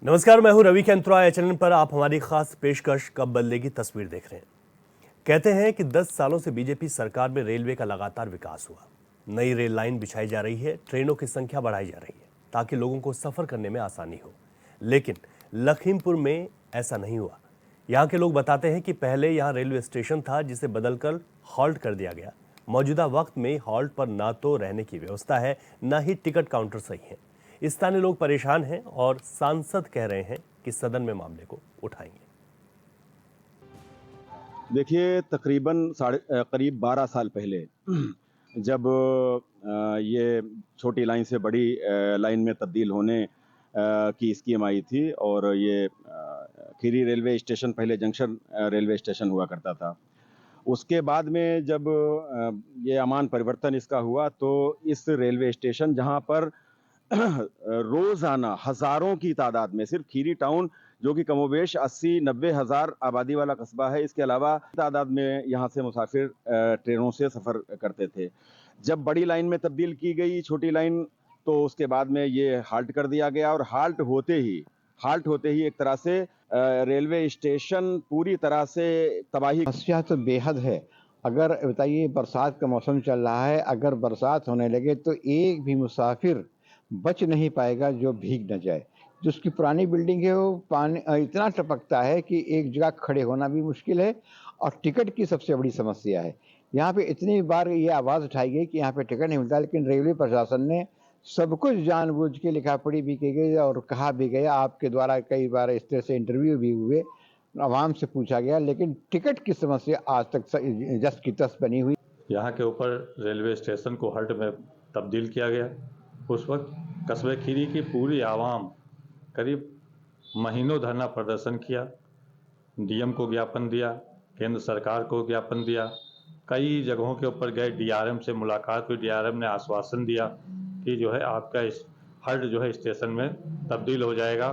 नमस्कार, मैं हूं रवि कैंत्रा। चैनल पर आप हमारी खास पेशकश कब बदलेगी तस्वीर देख रहे हैं। कहते हैं कि 10 सालों से बीजेपी सरकार में रेलवे का लगातार विकास हुआ। नई रेल लाइन बिछाई जा रही है, ट्रेनों की संख्या बढ़ाई जा रही है ताकि लोगों को सफर करने में आसानी हो। लेकिन लखीमपुर में ऐसा नहीं हुआ। यहाँ के लोग बताते हैं कि पहले यहाँ रेलवे स्टेशन था जिसे बदलकर हॉल्ट कर दिया गया। मौजूदा वक्त में हॉल्ट पर ना तो रहने की व्यवस्था है, ना ही टिकट काउंटर सही है। स्थानीय लोग परेशान हैं और सांसद कह रहे हैं कि सदन में मामले को उठाएंगे। देखिए, तकरीबन करीब 12 साल पहले जब ये छोटी लाइन से बड़ी लाइन में तब्दील होने की स्कीम आई थी और ये खीरी रेलवे स्टेशन पहले जंक्शन रेलवे स्टेशन हुआ करता था। उसके बाद में जब ये अमान परिवर्तन इसका हुआ तो इस रेलवे स्टेशन जहाँ पर रोजाना हजारों की तादाद में, सिर्फ खीरी टाउन जो कि कमोबेश 80-90 हजार आबादी वाला कस्बा है, इसके अलावा तादाद में यहाँ से मुसाफिर ट्रेनों से सफर करते थे। जब बड़ी लाइन में तब्दील की गई छोटी लाइन, तो उसके बाद में ये हाल्ट कर दिया गया और हाल्ट होते ही एक तरह से रेलवे स्टेशन पूरी तरह से तबाही। समस्या तो बेहद है। अगर बताइए, बरसात का मौसम चल रहा है, अगर बरसात होने लगे तो एक भी मुसाफिर बच नहीं पाएगा जो भीग न जाए। जो उसकी पुरानी बिल्डिंग है वो पानी इतना टपकता है कि एक जगह खड़े होना भी मुश्किल है और टिकट की सबसे बड़ी समस्या है। यहाँ पे इतनी बार ये आवाज़ उठाई गई कि यहाँ पे टिकट नहीं मिलता, लेकिन रेलवे प्रशासन ने सब कुछ जानबूझ के लिखा पढ़ी भी की गई और कहा भी गया। आपके द्वारा कई बार इस तरह से इंटरव्यू भी हुए, आवाम से पूछा गया, लेकिन टिकट की समस्या आज तक जस की तस बनी हुई। यहाँ के ऊपर रेलवे स्टेशन को हल्ट में तब्दील किया गया। उस वक्त कस्बे खीरी की पूरी आवाम करीब महीनों धरना प्रदर्शन किया, डीएम को ज्ञापन दिया, केंद्र सरकार को ज्ञापन दिया, कई जगहों के ऊपर गए, डीआरएम से मुलाकात हुई। डीआरएम ने आश्वासन दिया कि जो है आपका इस हल्ट जो है स्टेशन में तब्दील हो जाएगा।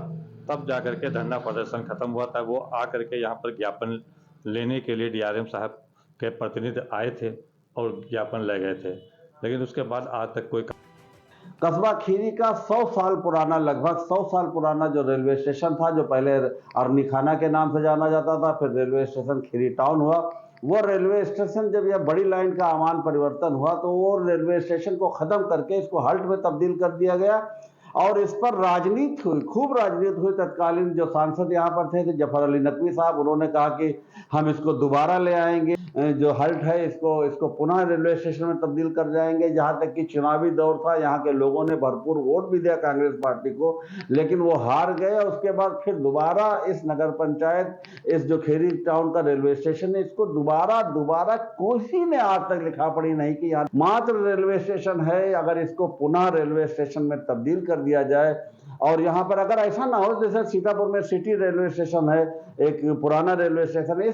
तब जा करके धरना प्रदर्शन खत्म हुआ था। वो आ करके यहाँ पर ज्ञापन लेने के लिए डीआरएम साहब के प्रतिनिधि आए थे और ज्ञापन ले गए थे, लेकिन उसके बाद आज तक कोई कस्बा खीरी का 100 साल पुराना, लगभग 100 साल पुराना जो रेलवे स्टेशन था, जो पहले अरनी खाना के नाम से जाना जाता था, फिर रेलवे स्टेशन खीरी टाउन हुआ। वो रेलवे स्टेशन जब यह बड़ी लाइन का अमान परिवर्तन हुआ तो वो रेलवे स्टेशन को खत्म करके इसको हल्ट में तब्दील कर दिया गया और इस पर राजनीति हुई, खूब राजनीति हुई। तत्कालीन जो सांसद यहाँ पर थे जफर अली नकवी साहब, उन्होंने कहा कि हम इसको दोबारा ले आएंगे, जो हल्ट है इसको पुनः रेलवे स्टेशन में तब्दील कर जाएंगे। जहां तक कि चुनावी दौर था, यहाँ के लोगों ने भरपूर वोट भी दिया कांग्रेस पार्टी को, लेकिन वो हार गए। उसके बाद फिर दोबारा इस नगर पंचायत, इस जो खीरी टाउन का रेलवे स्टेशन है, इसको दोबारा किसी ने आज तक लिखा पढ़ी नहीं कि यहाँ मात्र रेलवे स्टेशन है। अगर इसको पुनः रेलवे स्टेशन में तब्दील कर दिया जाए और यहाँ पर अगर ऐसा ना हो जैसे सीतापुर में सिटी रेलवे स्टेशन है, एक पुराना रेलवे स्टेशन है।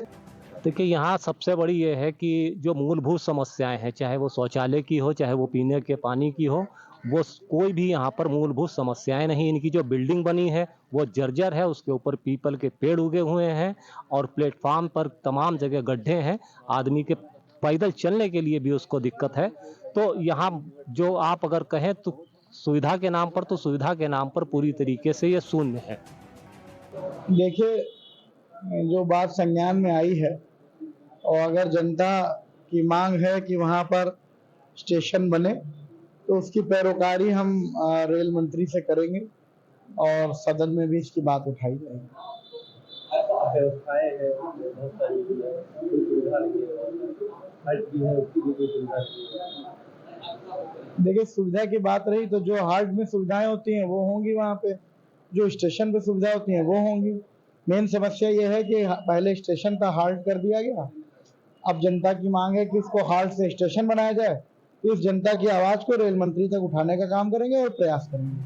देखिए, यहाँ सबसे बड़ी ये है कि जो मूलभूत समस्याएं हैं, चाहे वो शौचालय की हो, चाहे वो पीने के पानी की हो, वो कोई भी यहाँ पर मूलभूत समस्याएं नहीं। इनकी जो बिल्डिंग बनी है वो जर्जर है, उसके ऊपर पीपल के पेड़ उगे हुए हैं और प्लेटफार्म पर तमाम जगह गड्ढे हैं। आदमी के पैदल चलने के लिए भी उसको दिक्कत है। तो यहाँ जो आप अगर कहें तो सुविधा के नाम पर पूरी तरीके से ये शून्य है। देखिए, जो बात संज्ञान में आई है और अगर जनता की मांग है कि वहाँ पर स्टेशन बने तो उसकी पैरोकारी हम रेल मंत्री से करेंगे और सदन में भी इसकी बात उठाई जाएगी। देखिए, सुविधा की बात रही तो जो हार्ट में सुविधाएं होती हैं वो होंगी, वहाँ पे जो स्टेशन पे सुविधा होती हैं वो होंगी। मेन समस्या ये है कि पहले स्टेशन का हाल्ट कर दिया गया, अब जनता की मांग है कि इसको हाल्ट से स्टेशन बनाया जाए। तो इस जनता की आवाज को रेल मंत्री तक उठाने का काम करेंगे और प्रयास करेंगे।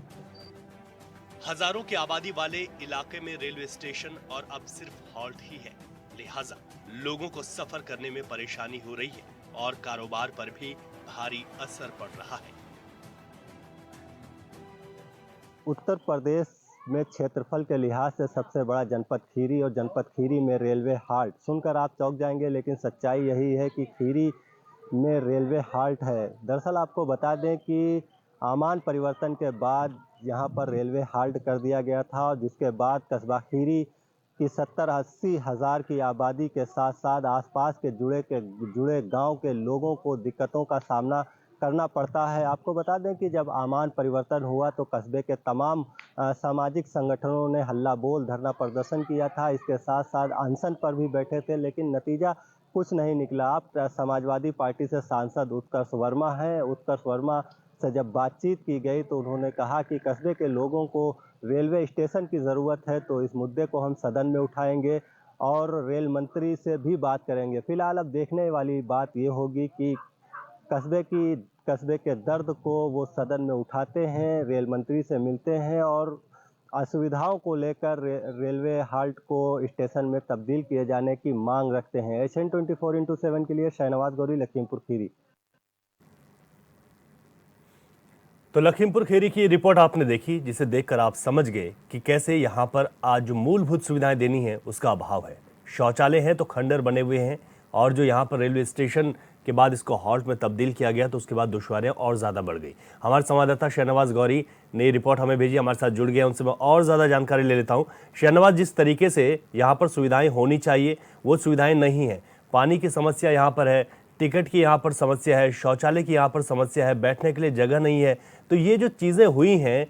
हजारों की आबादी वाले इलाके में रेलवे स्टेशन और अब सिर्फ हॉल्ट ही है, लिहाजा लोगों को सफर करने में परेशानी हो रही है और कारोबार पर भी भारी असर पड़ रहा है। उत्तर प्रदेश में क्षेत्रफल के लिहाज से सबसे बड़ा जनपद खीरी और जनपद खीरी में रेलवे हाल्ट सुनकर आप चौंक जाएंगे, लेकिन सच्चाई यही है कि खीरी में रेलवे हाल्ट है। दरअसल आपको बता दें कि आमान परिवर्तन के बाद यहाँ पर रेलवे हाल्ट कर दिया गया था, और जिसके बाद कस्बा खीरी की 70-80 हज़ार की आबादी के साथ साथ आसपास के जुड़े गांव के लोगों को दिक्कतों का सामना करना पड़ता है। आपको बता दें कि जब आमान परिवर्तन हुआ तो कस्बे के तमाम सामाजिक संगठनों ने हल्ला बोल धरना प्रदर्शन किया था। इसके साथ साथ अनशन पर भी बैठे थे, लेकिन नतीजा कुछ नहीं निकला। आप समाजवादी पार्टी से सांसद उत्कर्ष वर्मा हैं। उत्कर्ष वर्मा से जब बातचीत की गई तो उन्होंने कहा कि कस्बे के लोगों को रेलवे स्टेशन की ज़रूरत है, तो इस मुद्दे को हम सदन में उठाएंगे और रेल मंत्री से भी बात करेंगे। फिलहाल अब देखने वाली बात ये होगी कि कस्बे के दर्द को वो सदन में उठाते हैं, रेल मंत्री से मिलते हैं और असुविधाओं को लेकर रेलवे हाल्ट को स्टेशन में तब्दील किए जाने की मांग रखते हैं। एशियन 24x7 के लिए शहनवाज गौरी, लखीमपुर खीरी। तो लखीमपुर खीरी की रिपोर्ट आपने देखी, जिसे देखकर आप समझ गए कि कैसे यहाँ पर आज जो मूलभूत सुविधाएं देनी है उसका अभाव है। शौचालय हैं तो खंडर बने हुए हैं, और जो यहाँ पर रेलवे स्टेशन के बाद इसको हॉल्ट में तब्दील किया गया तो उसके बाद दुश्वारियां और ज़्यादा बढ़ गई। हमारे संवाददाता शहनवाज गौरी ने ये रिपोर्ट हमें भेजी, हमारे साथ जुड़ गया, उनसे मैं और ज़्यादा जानकारी ले लेता हूँ। शहनवाज, जिस तरीके से यहाँ पर सुविधाएँ होनी चाहिए वो सुविधाएँ नहीं हैं, पानी की समस्या यहाँ पर है, टिकट की यहाँ पर समस्या है, शौचालय की यहाँ पर समस्या है, बैठने के लिए जगह नहीं है, तो ये जो चीज़ें हुई हैं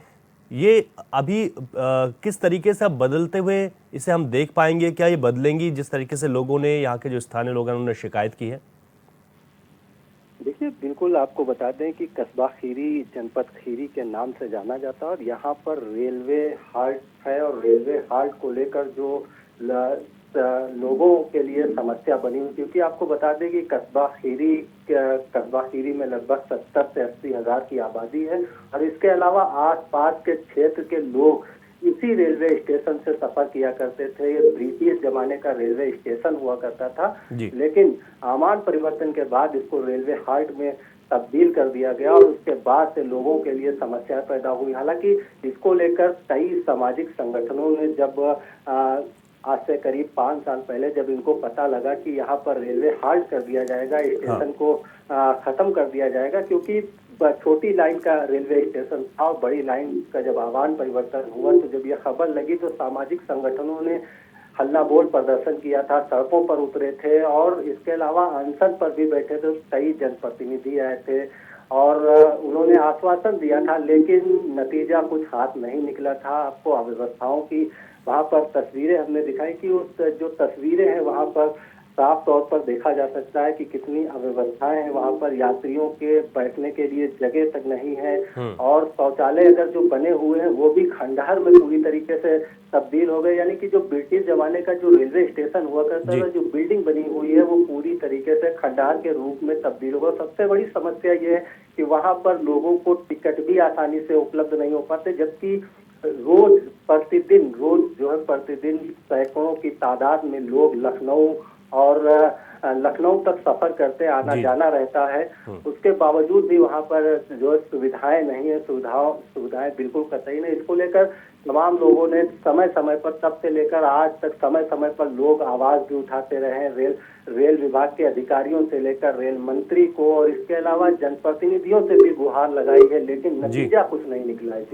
ये अभी किस तरीके से अब बदलते हुए इसे हम देख पाएंगे? क्या ये बदलेंगी जिस तरीके से लोगों ने, यहाँ के जो स्थानीय लोगों ने उन्होंने शिकायत की है? देखिए, बिल्कुल आपको बता दें कि कस्बा खीरी जनपद खीरी के नाम से जाना जाता है और यहाँ पर रेलवे हाल्ट है, और रेलवे हाल्ट को लेकर जो लोगों के लिए समस्या बनी हुई, क्योंकि आपको बता दें कि कस्बा खीरी में लगभग 70 से 80 हज़ार की आबादी है, और इसके अलावा आसपास के क्षेत्र के लोग इसी रेलवे स्टेशन से सफर किया करते थे। ये ब्रिटिश जमाने का रेलवे स्टेशन हुआ करता था, लेकिन आमान परिवर्तन के बाद इसको रेलवे हाल्ट में तब्दील कर दिया गया और उसके बाद से लोगों के लिए समस्या पैदा हुई। हालांकि इसको लेकर कई सामाजिक संगठनों ने जब आज से करीब 5 साल पहले जब इनको पता लगा कि यहाँ पर रेलवे हाल्ट कर दिया जाएगा, स्टेशन को खत्म कर दिया जाएगा, क्योंकि छोटी लाइन का रेलवे स्टेशन था और बड़ी लाइन का जब आवान परिवर्तन हुआ तो जब यह खबर लगी तो सामाजिक संगठनों ने हल्ला बोल प्रदर्शन किया था, सड़कों पर उतरे थे और इसके अलावा अनशन पर भी बैठे थे। कई जनप्रतिनिधि आए थे और उन्होंने आश्वासन दिया था, लेकिन नतीजा कुछ हाथ नहीं निकला था। आपको अव्यवस्थाओं की वहाँ पर तस्वीरें हमने दिखाई कि उस जो तस्वीरें हैं वहाँ पर साफ तौर पर देखा जा सकता है कि कितनी अव्यवस्थाएं हैं। वहाँ पर यात्रियों के बैठने के लिए जगह तक नहीं है और शौचालय अगर जो बने हुए हैं वो भी खंडहर में पूरी तरीके से तब्दील हो गए। यानी कि जो ब्रिटिश जमाने का जो रेलवे स्टेशन हुआ करता था, जो बिल्डिंग बनी हुई है वो पूरी तरीके से खंडहर के रूप में तब्दील हो गया। सबसे बड़ी समस्या ये है कि वहाँ पर लोगों को टिकट भी आसानी से उपलब्ध नहीं हो पाते, जबकि रोज प्रतिदिन सैकड़ों की तादाद में लोग लखनऊ तक सफर करते आना जाना रहता है। उसके बावजूद भी वहाँ पर जो सुविधाएं नहीं है, सुविधाएं बिल्कुल कतई नहीं। इसको लेकर तमाम लोगों ने समय समय पर, तब से लेकर आज तक समय समय पर लोग आवाज भी उठाते रहे, रेल विभाग के अधिकारियों से लेकर रेल मंत्री को और इसके अलावा जनप्रतिनिधियों से भी गुहार लगाई है, लेकिन नतीजा कुछ नहीं निकला है।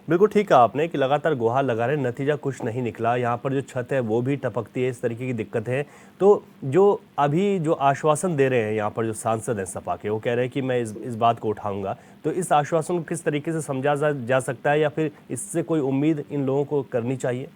बिल्कुल ठीक कहा आपने कि लगातार गुहार लगा रहे, नतीजा कुछ नहीं निकला। यहाँ पर जो छत है वो भी टपकती है, इस तरीके की दिक्कत है। तो जो अभी जो आश्वासन दे रहे हैं यहाँ पर जो सांसद हैं सपा के, वो कह रहे हैं कि मैं इस बात को उठाऊंगा, तो इस आश्वासन को किस तरीके से समझा जा सकता है या फिर इससे कोई उम्मीद इन लोगों को करनी चाहिए?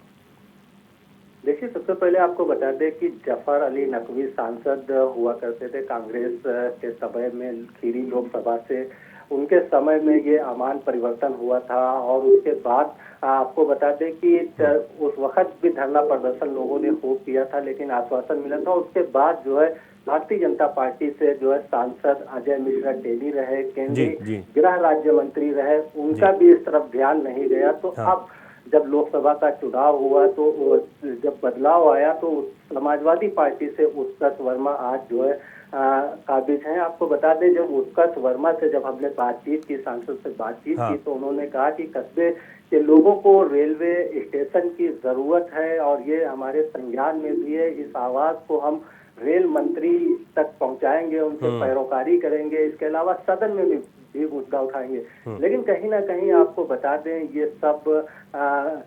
देखिए, सबसे पहले आपको बता दें कि जफर अली नकवी सांसद हुआ करते थे कांग्रेस के समय में खीरी लोकसभा से। उनके समय में ये अमान परिवर्तन हुआ था और उसके बाद आपको बता दें कि उस वक्त भी धरना प्रदर्शन लोगों ने खूब किया था, लेकिन आश्वासन मिला था। उसके बाद जो है भारतीय जनता पार्टी से जो है सांसद अजय मिश्रा टेली रहे, केंद्रीय गृह राज्य मंत्री रहे, उनका भी इस तरफ ध्यान नहीं गया। तो अब जब लोकसभा का चुनाव हुआ तो जब बदलाव आया तो समाजवादी पार्टी से उत्कर्ष वर्मा आज जो है काबिज हैं। आपको बता दें, जब उत्कर्ष वर्मा से जब हमने बातचीत की, सांसद से बातचीत की, तो उन्होंने कहा कि कस्बे के लोगों को रेलवे स्टेशन की जरूरत है और ये हमारे संज्ञान में भी है। इस आवाज को हम रेल मंत्री तक पहुंचाएंगे, उनसे पैरोकारी करेंगे। इसके अलावा सदन में भी भी मुद्दा उठाएंगे। लेकिन कहीं ना कहीं आपको बता दें ये सब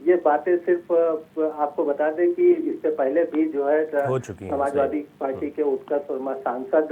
ये बातें सिर्फ आपको बता दें कि इससे पहले भी जो है हो चुकी हैं, समाजवादी पार्टी के उत्कर्ष वर्मा सांसद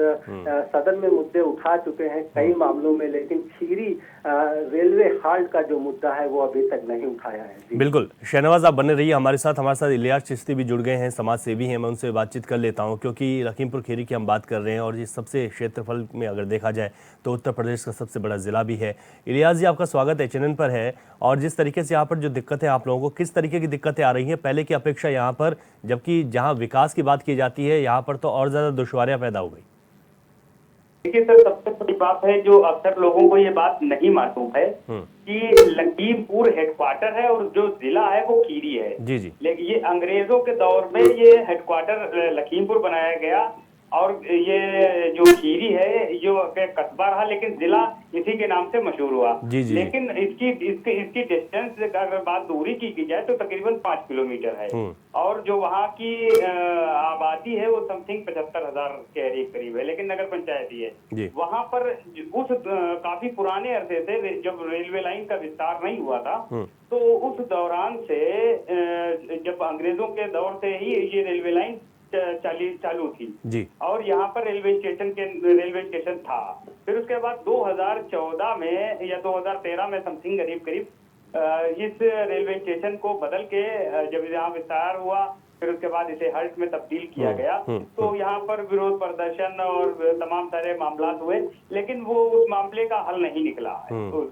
सदन में मुद्दे उठा चुके हैं कई मामलों में, लेकिन खीरी रेलवे हाल्ट का जो मुद्दा है वो अभी तक नहीं उठाया है। जी बिल्कुल, शहनवाज आप बने रहिए हमारे साथ इलियास चिश्ती भी जुड़ गए हैं, समाज सेवी हैं, मैं उनसे बातचीत कर लेता हूं क्योंकि लखीमपुर खीरी की हम बात कर रहे हैं और ये सबसे क्षेत्रफल में अगर देखा जाए तो उत्तर प्रदेश का सबसे बड़ा जिला भी है। इलियास जी आपका स्वागत HNN पर है। और जिस तरीके से यहाँ पर जो दिक्कतें आप लोगों को, किस तरीके की दिक्कतें आ रही हैं पहले की अपेक्षा यहाँ पर, जबकि जहाँ विकास की बात की जाती है यहाँ पर तो और ज्यादा दुश्वारियां पैदा हो गई? देखिए सर, सबसे बड़ी बात है जो अक्सर लोगों को ये बात नहीं मालूम है कि लखीमपुर हेडक्वार्टर है और जो जिला है वो खीरी है। जी जी। लेकिन ये अंग्रेजों के दौर में ये हेडक्वार्टर लखीमपुर बनाया गया और ये जो खीरी है जो कस्बा रहा, लेकिन जिला इसी के नाम से मशहूर हुआ। जी जी। लेकिन इसकी डिस्टेंस अगर बात दूरी की जाए तो तकरीबन 5 किलोमीटर है और जो वहाँ की आबादी है वो समथिंग 75,000 के करीब है, लेकिन नगर पंचायती है। वहाँ पर उस काफी पुराने अरसे से जब रेलवे लाइन का विस्तार नहीं हुआ था तो उस दौरान से जब अंग्रेजों के दौर से ही ये रेलवे लाइन चालू थी जी। और यहाँ पर रेलवे स्टेशन था। फिर उसके बाद 2014 में या 2013 में समथिंग करीब इस रेलवे स्टेशन को बदल के जब यहाँ विस्तार हुआ फिर उसके बाद इसे हल्ट में तब्दील किया गया। तो यहाँ पर विरोध प्रदर्शन और तमाम सारे मामला हुए, लेकिन वो उस मामले का हल नहीं निकला है। तो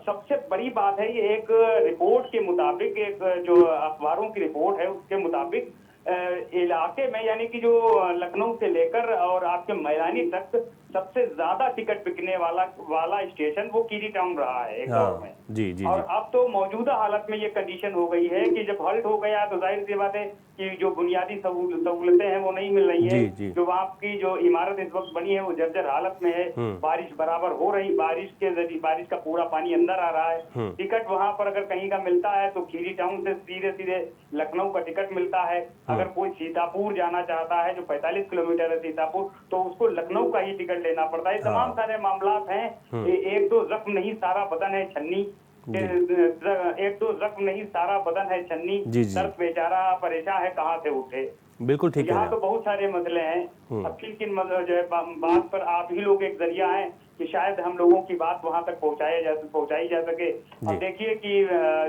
सबसे बड़ी बात है ये एक रिपोर्ट के मुताबिक, एक जो अखबारों की रिपोर्ट है उसके मुताबिक इलाके में यानी कि जो लखनऊ से लेकर और आपके मैदानी तक सबसे ज्यादा टिकट बिकने वाला स्टेशन वो खीरी टाउन रहा है एक दौर में। जी जी। और अब तो मौजूदा हालत में ये कंडीशन हो गई है कि जब हल्ट हो गया तो जाहिर सी बात है कि जो बुनियादी सहूलतें हैं वो नहीं मिल रही है। जो वहाँ की जो इमारत इस वक्त बनी है वो जर्जर हालत में है। बारिश बराबर हो रही, बारिश के जरिए बारिश का पूरा पानी अंदर आ रहा है। टिकट वहाँ पर अगर कहीं का मिलता है तो खीरी टाउन से सीधे लखनऊ का टिकट मिलता है। अगर कोई सीतापुर जाना चाहता है जो 45 किलोमीटर है सीतापुर, तो उसको लखनऊ का ही टिकट लेना पड़ता है। तमाम सारे मामला हैं। एक दो जख्म नहीं सारा बदन है छन्नी, एक दो जख्म नहीं सारा बदन है छन्नी, दर्द बेचारा परेशान है कहाँ से उठे। बिल्कुल ठीक है। यहाँ तो बहुत सारे मसले हैं। अब किन मतलब जो है बात पर आप ही लोग एक जरिया हैं कि शायद हम लोगों की बात वहाँ तक पहुँचाई जा सके। अब देखिए कि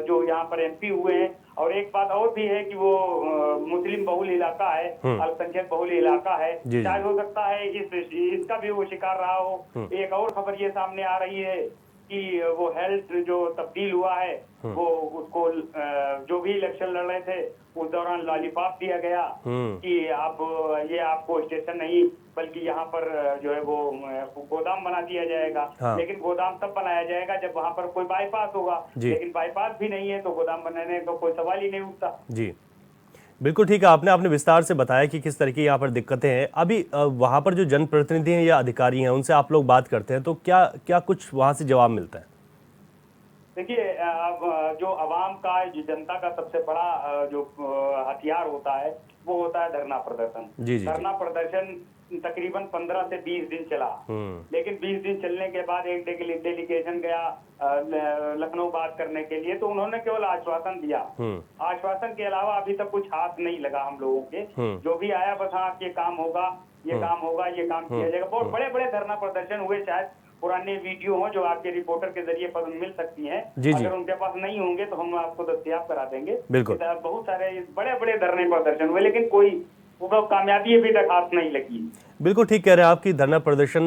जो यहाँ पर MP हुए हैं, और एक बात और भी है कि वो मुस्लिम बहुल इलाका है, अल्पसंख्यक बहुल इलाका है, शायद हो सकता है इसका भी वो शिकार रहा हो। एक और खबर ये सामने आ रही है कि वो हेल्थ जो तब्दील हुआ है वो उसको जो भी इलेक्शन लड़ रहे थे उस दौरान लॉलीपॉप दिया गया कि आप ये आपको स्टेशन नहीं बल्कि यहाँ पर जो है वो गोदाम बना दिया जाएगा। लेकिन गोदाम तब बनाया जाएगा जब वहाँ पर कोई बाईपास होगा, लेकिन बाईपास भी नहीं है तो गोदाम बनाने का कोई सवाल ही नहीं उठता। जी बिल्कुल ठीक है। आपने विस्तार से बताया कि किस तरह की यहाँ पर दिक्कतें हैं। अभी वहाँ पर जो जनप्रतिनिधि हैं या अधिकारी हैं उनसे आप लोग बात करते हैं तो क्या कुछ वहाँ से जवाब मिलता है? देखिए जो आवाम का, जो जनता का सबसे बड़ा जो हथियार होता है वो होता है धरना प्रदर्शन। धरना प्रदर्शन तकरीबन 15 से 20 दिन चला, लेकिन 20 दिन चलने के बाद एक डेलीगेशन गया लखनऊ बात करने के लिए, तो उन्होंने केवल आश्वासन दिया। आश्वासन के अलावा अभी तक कुछ हाथ नहीं लगा हम लोगों के। जो भी आया बस हाँ ये काम होगा, ये काम होगा, ये काम किया जाएगा। बहुत बड़े बड़े धरना प्रदर्शन हुए, शायद पुराने वीडियो हो जो आपके रिपोर्टर के जरिए मिल सकती हैं। अगर उनके पास नहीं होंगे तो हम आपको दस्तयाब करा देंगे। बिल्कुल। बहुत सारे बड़े बड़े धरने प्रदर्शन हुए, लेकिन कोई कामयाबी अभी तक हाथ नहीं लगी। बिल्कुल ठीक कह रहे हैं आप कि धरना प्रदर्शन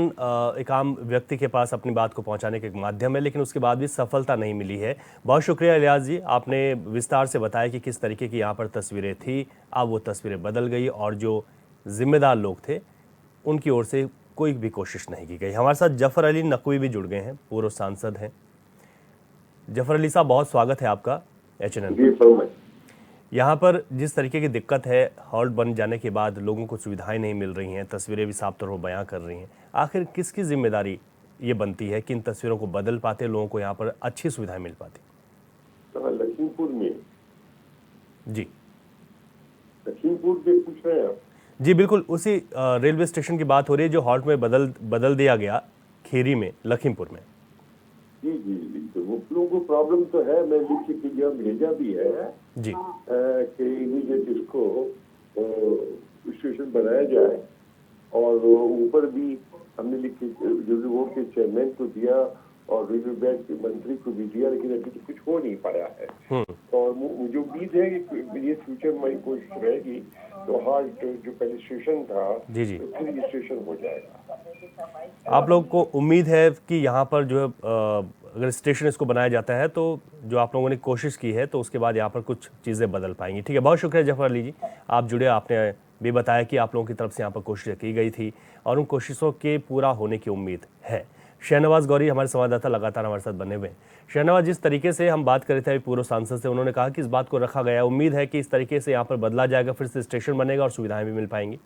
एक आम व्यक्ति के पास अपनी बात को पहुंचाने का एक माध्यम है, लेकिन उसके बाद भी सफलता नहीं मिली है। बहुत शुक्रिया इलियास जी, आपने विस्तार से बताया कि किस तरीके की यहाँ पर तस्वीरें थी, अब वो तस्वीरें बदल गई और जो जिम्मेदार लोग थे उनकी ओर से कोई भी कोशिश नहीं की गई। हमारे साथ जफर अली नकवी भी जुड़ गए हैं, पूर्व सांसद हैं। जफर अली साहब बहुत स्वागत है आपका HNN। यहाँ पर जिस तरीके की दिक्कत है, हॉल्ट बन जाने के बाद लोगों को सुविधाएं नहीं मिल रही हैं, तस्वीरें भी साफ तौर पर बयां कर रही हैं, आखिर किसकी जिम्मेदारी ये बनती है कि इन तस्वीरों को बदल पाते, लोगों को यहाँ पर अच्छी सुविधाएं मिल पाती? लखीमपुर में जी, लखीमपुर में पूछ रहे हैं आप? जी बिल्कुल, उसी रेलवे स्टेशन की बात हो रही है जो हॉल्ट में बदल दिया गया खीरी में, लखीमपुर में। जी जी जी, तो वो लोगों को प्रॉब्लम तो है, मैं लिख के यहाँ भेजा भी है जी कि इमीडिएट इसको स्टेशन बनाया जाए, और ऊपर भी हमने लिख के रेलवे बोर्ड के चेयरमैन को दिया और रेलवे बैंक के मंत्री को भी दिया, लेकिन अभी तो कुछ हो नहीं पाया है। और मुझे उम्मीद है कि ये फ्यूचर में कोशिश रहेगी तो हाल्ट जो पहले स्टेशन था जी जी, तो फिर ये स्टेशन हो जाएगा। आप लोग को उम्मीद है कि यहाँ पर जो है अगर स्टेशन इसको बनाया जाता है तो जो आप लोगों ने कोशिश की है तो उसके बाद यहाँ पर कुछ चीज़ें बदल पाएंगी। ठीक है, बहुत शुक्रिया जफर अली जी, आप जुड़े, आपने भी बताया कि आप लोगों की तरफ से यहाँ पर कोशिशें की गई थी और उन कोशिशों के पूरा होने की उम्मीद है। शहनवाज गौरी हमारे संवाददाता लगातार हमारे साथ बने हुए हैं। शहनवाज, जिस तरीके से हम बात कर रहे थे अभी पूर्व सांसद से, उन्होंने कहा कि इस बात को रखा गया, उम्मीद है कि इस तरीके से यहाँ पर बदला जाएगा, फिर से स्टेशन बनेगा और सुविधाएं भी मिल पाएंगी।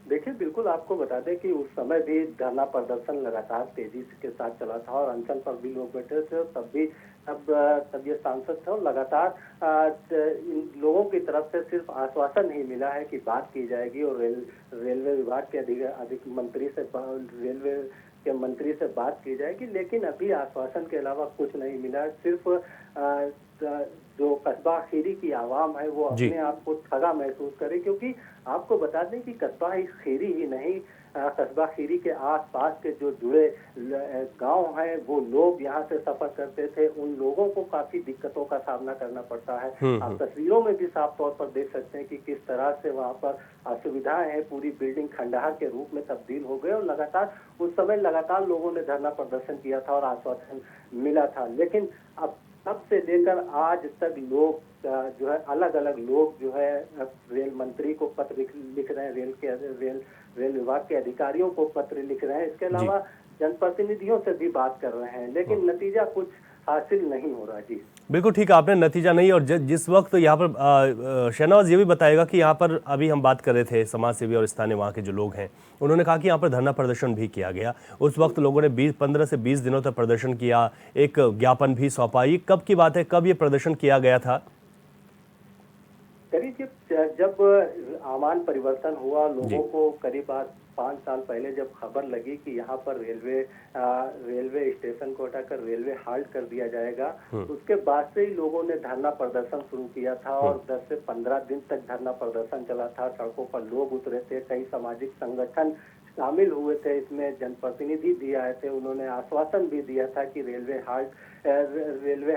देखिए, बिल्कुल आपको बता दें कि उस समय भी धरना प्रदर्शन लगातार तेजी के साथ चला था और अनशन पर भी लोग बैठे थे, और तब ये सांसद थे और लगातार इन लोगों की तरफ से सिर्फ आश्वासन नहीं मिला है कि बात की जाएगी और रेलवे विभाग के अधिक रेलवे के मंत्री से बात की जाएगी, लेकिन अभी आश्वासन के अलावा कुछ नहीं मिला। सिर्फ जो कस्बा खीरी की आवाम है वो अपने आप को ठगा महसूस करे, क्योंकि आपको बता दें कि कस्बा खीरी ही नहीं, कस्बा खीरी के आसपास के जो जुड़े गांव हैं वो लोग यहाँ से सफर करते थे, उन लोगों को काफी दिक्कतों का सामना करना पड़ता है। आप तस्वीरों में भी साफ तौर पर देख सकते हैं कि किस तरह से वहाँ पर असुविधाएं हैं, पूरी बिल्डिंग खंडहर के रूप में तब्दील हो गए और लगातार उस समय लगातार लोगों ने धरना प्रदर्शन किया था और आश्वासन मिला था, लेकिन अब तब से लेकर आज तक लोग जो है अलग अलग लोग जो है रेल मंत्री को पत्र लिख रहे हैं, रेल विभाग के अधिकारियों को पत्र लिख रहे हैं, इसके अलावा जनप्रतिनिधियों से भी बात कर रहे हैं, लेकिन नतीजा कुछ हासिल नहीं हो रहा। जी बिल्कुल ठीक, आपने नतीजा नहीं। और जिस वक्त यहाँ पर शहनवाज ये भी बताएगा कि यहाँ पर अभी हम बात कर रहे थे समाज सेवी और स्थानीय वहाँ के जो लोग हैं, उन्होंने कहा कि यहाँ पर धरना प्रदर्शन भी किया गया, उस वक्त लोगों ने 15 से 20 दिनों तक प्रदर्शन किया, एक ज्ञापन भी सौंपा। ये कब की बात है, कब ये प्रदर्शन किया गया था? करीब जब आमान परिवर्तन हुआ, लोगों को करीब 5 साल पहले जब खबर लगी कि यहाँ पर रेलवे स्टेशन को हटाकर रेलवे हाल्ट कर दिया जाएगा, उसके बाद से ही लोगों ने धरना प्रदर्शन शुरू किया था और 10 से 15 दिन तक धरना प्रदर्शन चला था। सड़कों पर लोग उतरे थे, कई सामाजिक संगठन शामिल हुए थे, इसमें जनप्रतिनिधि भी आए थे, उन्होंने आश्वासन भी दिया था कि रेलवे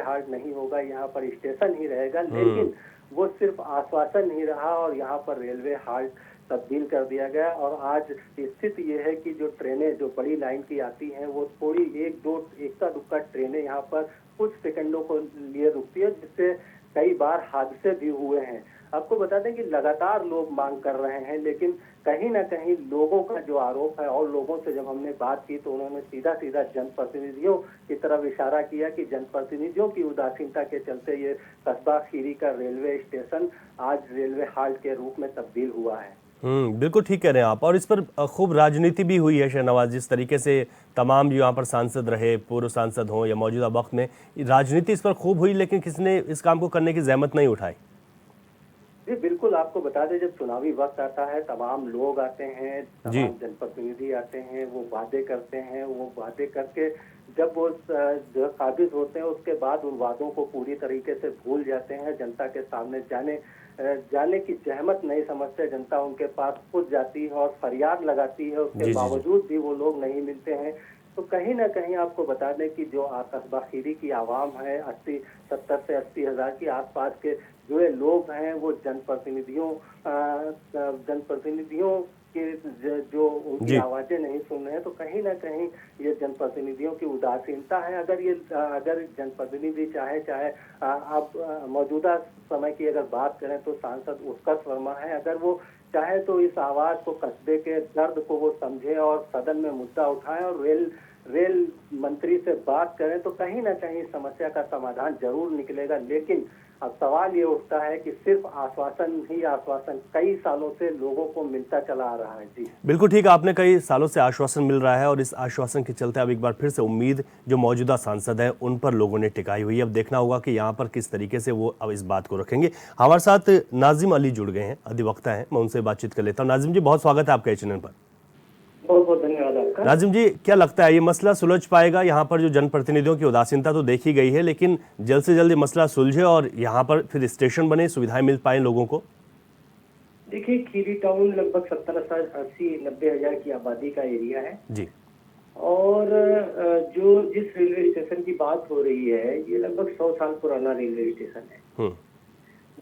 हाल्ट नहीं होगा, यहाँ पर स्टेशन ही रहेगा, लेकिन वो सिर्फ आश्वासन नहीं रहा और यहाँ पर रेलवे हाल्ट तब्दील कर दिया गया। और आज स्थिति ये है कि जो ट्रेनें जो बड़ी लाइन की आती हैं वो थोड़ी एक्का दुक्का ट्रेनें यहाँ पर कुछ सेकंडों को लिए रुकती है, जिससे कई बार हादसे भी हुए हैं। आपको बता दें कि लगातार लोग मांग कर रहे हैं, लेकिन कहीं ना कहीं लोगों का जो आरोप है, और लोगों से जब हमने बात की तो उन्होंने सीधा जनप्रतिनिधियों की तरफ इशारा किया कि जनप्रतिनिधियों की उदासीनता के चलते ये कस्बा खीरी का रेलवे स्टेशन आज रेलवे हाल्ट के रूप में तब्दील हुआ है। बिल्कुल ठीक कह रहे हैं आप। और इस पर खूब राजनीति भी हुई है शहनवाज, जिस तरीके से तमाम जो यहाँ पर सांसद रहे, पूर्व सांसद हों या मौजूदा वक्त में, राजनीति इस पर खूब हुई, लेकिन किसी ने इस काम को करने की जहमत नहीं उठाई। जी बिल्कुल, आपको बता दें जब चुनावी वक्त आता है तमाम लोग आते हैं, तमाम जनप्रतिनिधि आते हैं, वो वादे करते हैं, वो वादे करके जब वो काबिज होते हैं उसके बाद उन वादों को पूरी तरीके से भूल जाते हैं। जनता के सामने जाने की जहमत नहीं समझते, जनता उनके पास खुद जाती है और फरियाद लगाती है, उसके बावजूद भी वो लोग नहीं मिलते हैं। तो कहीं ना कहीं आपको बता दें कि जो कस्बा खीरी की आवाम है, 70 से 80 हजार के आसपास के जुड़े लोग हैं, वो जनप्रतिनिधियों के जो उनकी आवाजें नहीं सुन रहे हैं, तो कहीं ना कहीं ये जनप्रतिनिधियों की उदासीनता है। अगर जनप्रतिनिधि चाहे आप मौजूदा समय की अगर बात करें तो सांसद उत्कर्ष वर्मा है, अगर वो चाहे तो इस आवाज को, कस्बे के दर्द को वो समझे और सदन में मुद्दा उठाएं और रेल मंत्री से बात करें तो कहीं ना कहीं समस्या का समाधान जरूर निकलेगा। लेकिन अब सवाल ये उठता है कि सिर्फ आश्वासन कई सालों से लोगों को मिलता चला आ रहा है। जी बिल्कुल ठीक, आपने कई सालों से आश्वासन मिल रहा है और इस आश्वासन के चलते अब एक बार फिर से उम्मीद जो मौजूदा सांसद है उन पर लोगों ने टिकाई हुई है। अब देखना होगा कि यहाँ पर किस तरीके से वो अब इस बात को रखेंगे। हमारे साथ नाजिम अली जुड़ गए हैं, अधिवक्ता हैं, मैं उनसे बातचीत कर लेता हूँ। नाजिम जी, बहुत स्वागत है आपका चैनल पर। बहुत बहुत धन्यवाद। नाजिम जी, क्या लगता है ये मसला सुलझ पाएगा? यहाँ पर जो जनप्रतिनिधियों की उदासीनता तो देखी गई है, लेकिन जल्द से जल्द ये मसला सुलझे और यहाँ पर फिर स्टेशन बने, सुविधाएं मिल पाए लोगों को? देखिए, खीरी टाउन लगभग 70-80-90 हजार की आबादी का एरिया है जी। और जो जिस रेलवे स्टेशन की बात हो रही है ये लगभग 100 साल पुराना रेलवे स्टेशन है,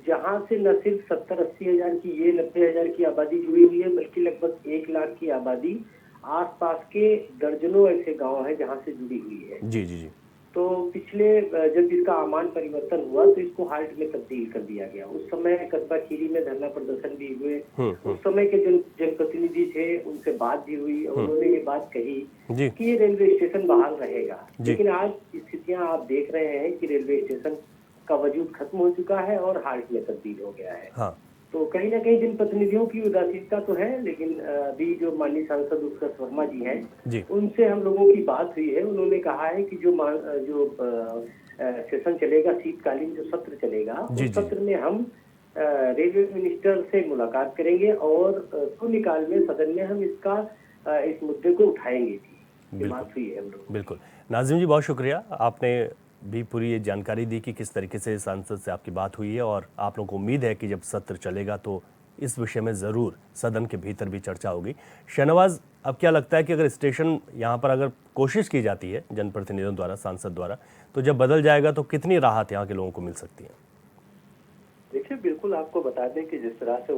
जहाँ से न सिर्फ 70-80 हजार की ये 90 हजार की आबादी जुड़ी हुई है, बल्कि लगभग 1 लाख की आबादी आसपास के दर्जनों ऐसे गांव हैं जहाँ से जुड़ी हुई है। जी जी जी। तो पिछले जब इसका आमान परिवर्तन हुआ तो इसको हाल्ट में तब्दील कर दिया गया। उस समय कस्बा खीरी में धरना प्रदर्शन भी हुए। उस समय के जनप्रतिनिधि थे, उनसे बात भी हुई और उन्होंने ये बात कही कि ये रेलवे स्टेशन बहाल रहेगा। लेकिन आज स्थितियां आप देख रहे हैं कि रेलवे स्टेशन का वजूद खत्म हो चुका है और हाल्ट में तब्दील हो गया है। हाँ। तो कहीं ना कहीं जनप्रतिनिधियों की उदासीनता तो है, लेकिन अभी जो माननीय सांसद उत्कर्ष वर्मा जी हैं, उनसे हम लोगों की बात हुई है। उन्होंने कहा है कि जो सेशन चलेगा, शीतकालीन जो सत्र चलेगा, उस सत्र में हम रेलवे मिनिस्टर से मुलाकात करेंगे और शून्यकाल में सदन में हम इस मुद्दे को उठाएंगे भी। बात हुई है हम लोग। बिल्कुल। नाजिम जी, बहुत शुक्रिया, आपने भी पूरी ये जानकारी दी कि किस तरीके से सांसद से आपकी बात हुई है और आप लोगों को उम्मीद है कि जब सत्र चलेगा तो इस विषय में ज़रूर सदन के भीतर भी चर्चा होगी। शाहनवाज, अब क्या लगता है कि अगर स्टेशन यहाँ पर अगर कोशिश की जाती है जनप्रतिनिधियों द्वारा, सांसद द्वारा, तो जब बदल जाएगा तो कितनी राहत यहाँ के लोगों को मिल सकती है? देखिए, बिल्कुल आपको बता दें कि जिस तरह से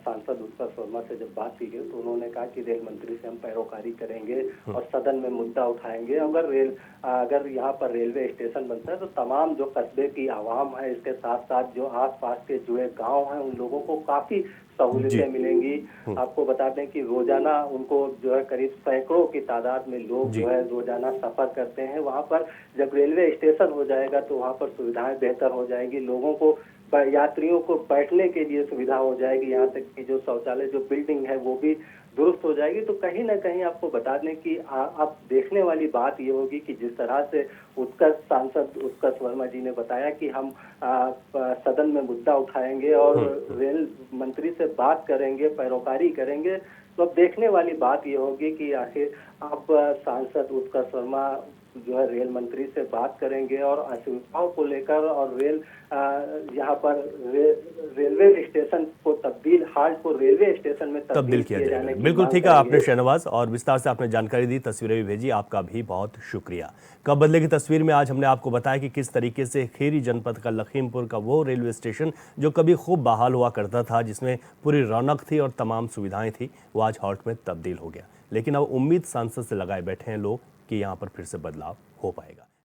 सांसद उत्कर्ष वर्मा से जब बात की गई तो उन्होंने कहा कि रेल मंत्री से हम पैरोकारी करेंगे और सदन में मुद्दा उठाएंगे। अगर यहाँ पर रेलवे स्टेशन बनता है तो तमाम जो कस्बे की आवाम है, इसके साथ साथ जो आसपास के जुड़े गांव हैं, उन लोगों को काफी सहूलियतें मिलेंगी। आपको बता दें कि रोजाना उनको जो है करीब सैकड़ों की तादाद में लोग जो है रोजाना सफर करते हैं। वहाँ पर जब रेलवे स्टेशन हो जाएगा तो वहाँ पर सुविधाएं बेहतर हो जाएगी, लोगों को, यात्रियों को बैठने के लिए सुविधा हो जाएगी, यहाँ तक कि जो शौचालय जो बिल्डिंग है वो भी दुरुस्त हो जाएगी। तो कहीं ना कहीं आपको बता दें कि अब देखने वाली बात ये होगी कि जिस तरह से सांसद उत्कर्ष वर्मा जी ने बताया कि हम सदन में मुद्दा उठाएंगे और रेल मंत्री से बात करेंगे, पैरोकारी करेंगे, तो अब देखने वाली बात ये होगी कि आखिर अब सांसद उत्कर्ष वर्मा जो है रेल मंत्री से बात करेंगे और असुविधाओं को लेकर और यहाँ पर रेलवे स्टेशन को हाल्ट को रेलवे स्टेशन में तब्दील किया जाने की बिल्कुल ठीक है आपने शाहनवाज, और विस्तार से आपने जानकारी दी, तस्वीरें भी भेजी, आपका भी बहुत शुक्रिया। कब बदलेगी तस्वीर में आज हमने आपको बताया कि किस तरीके से खीरी जनपद का लखीमपुर का वो रेलवे स्टेशन जो कभी खूब बहाल हुआ करता था, जिसमें पूरी रौनक थी और तमाम सुविधाएं थी, वो आज हाल्ट में तब्दील हो गया। लेकिन अब उम्मीद सांसद से लगाए बैठे हैं लोग कि यहाँ पर फिर से बदलाव हो पाएगा।